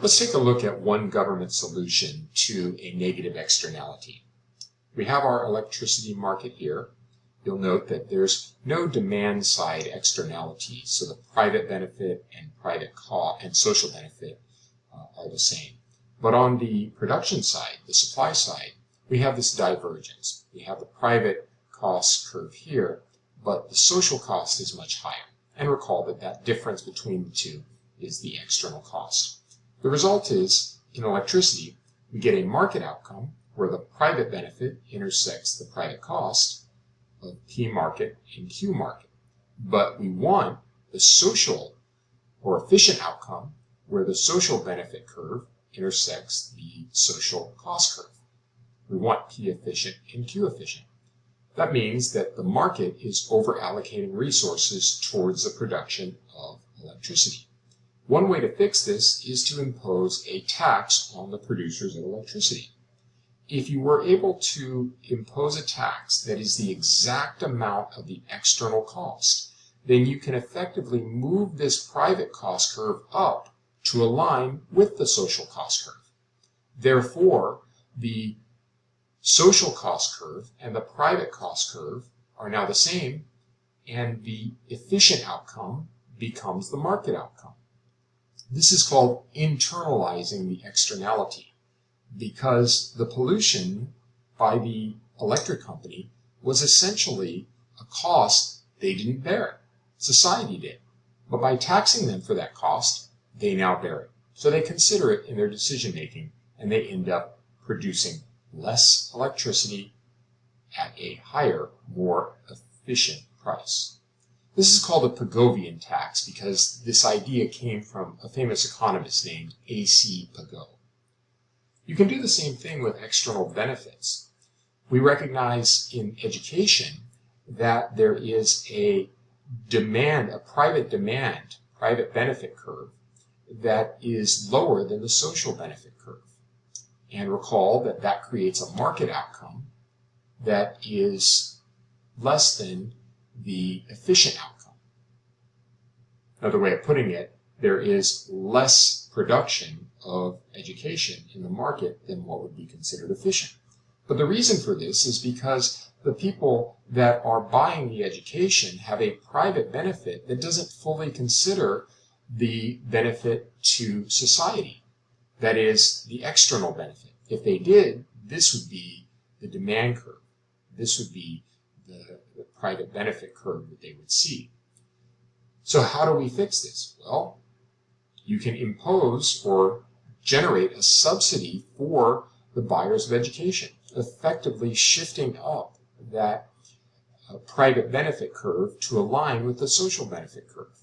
Let's take a look at one government solution to a negative externality. We have our electricity market here. You'll note that there's no demand side externality, so the private benefit and social benefit are the same. But on the production side, the supply side, we have this divergence. We have the private cost curve here, but the social cost is much higher. And recall that that difference between the two is the external cost. The result is, in electricity, we get a market outcome where the private benefit intersects the private cost of P market and Q market. But we want the social or efficient outcome where the social benefit curve intersects the social cost curve. We want P efficient and Q efficient. That means that the market is over-allocating resources towards the production of electricity. One way to fix this is to impose a tax on the producers of electricity. If you were able to impose a tax that is the exact amount of the external cost, then you can effectively move this private cost curve up to align with the social cost curve. Therefore, the social cost curve and the private cost curve are now the same, and the efficient outcome becomes the market outcome. This is called internalizing the externality, because the pollution by the electric company was essentially a cost they didn't bear. Society did. But by taxing them for that cost, they now bear it. So they consider it in their decision making, and they end up producing less electricity at a higher, more efficient price. This is called a Pigovian tax because this idea came from a famous economist named A.C. Pigou. You can do the same thing with external benefits. We recognize in education that there is a private benefit curve that is lower than the social benefit curve. And recall that that creates a market outcome that is less than the efficient outcome. Another way of putting it, there is less production of education in the market than what would be considered efficient. But the reason for this is because the people that are buying the education have a private benefit that doesn't fully consider the benefit to society. That is, the external benefit. If they did, this would be the demand curve. This would be the private benefit curve that they would see. So how do we fix this? Well, you can impose or generate a subsidy for the buyers of education, effectively shifting up that private benefit curve to align with the social benefit curve.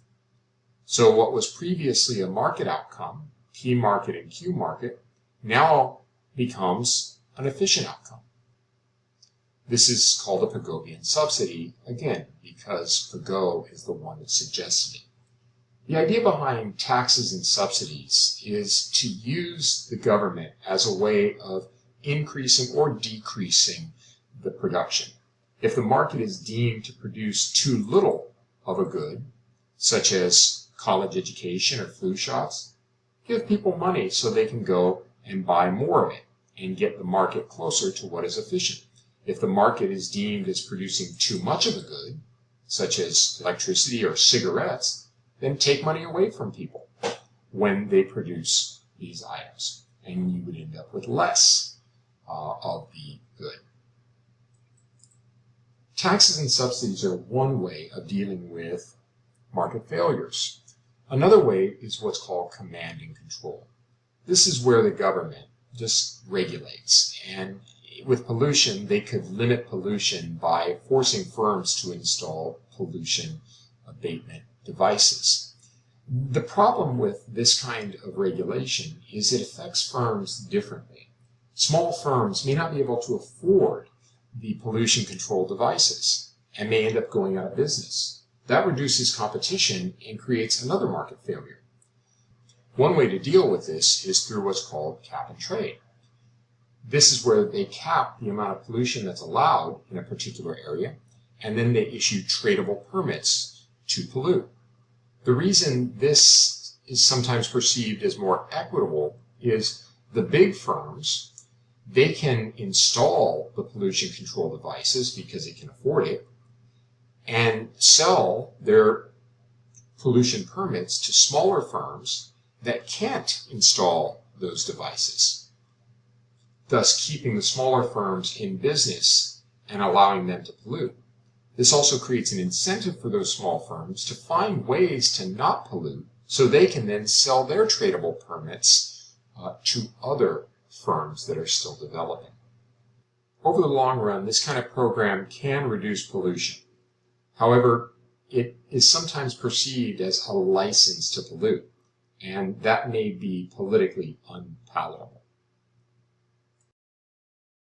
So what was previously a market outcome, P market and Q market, now becomes an efficient outcome. This is called a Pigovian subsidy, again, because Pigou is the one that suggested it. The idea behind taxes and subsidies is to use the government as a way of increasing or decreasing the production. If the market is deemed to produce too little of a good, such as college education or flu shots, give people money so they can go and buy more of it and get the market closer to what is efficient. If the market is deemed as producing too much of a good, such as electricity or cigarettes, then take money away from people when they produce these items, and you would end up with less of the good. Taxes and subsidies are one way of dealing with market failures. Another way is what's called command and control. This is where the government just regulates, and with pollution, they could limit pollution by forcing firms to install pollution abatement devices. The problem with this kind of regulation is it affects firms differently. Small firms may not be able to afford the pollution control devices and may end up going out of business. That reduces competition and creates another market failure. One way to deal with this is through what's called cap and trade. This is where they cap the amount of pollution that's allowed in a particular area, and then they issue tradable permits to pollute. The reason this is sometimes perceived as more equitable is the big firms, they can install the pollution control devices because they can afford it and sell their pollution permits to smaller firms that can't install those devices, thus keeping the smaller firms in business and allowing them to pollute. This also creates an incentive for those small firms to find ways to not pollute so they can then sell their tradable permits to other firms that are still developing. Over the long run, this kind of program can reduce pollution. However, it is sometimes perceived as a license to pollute, and that may be politically unpalatable.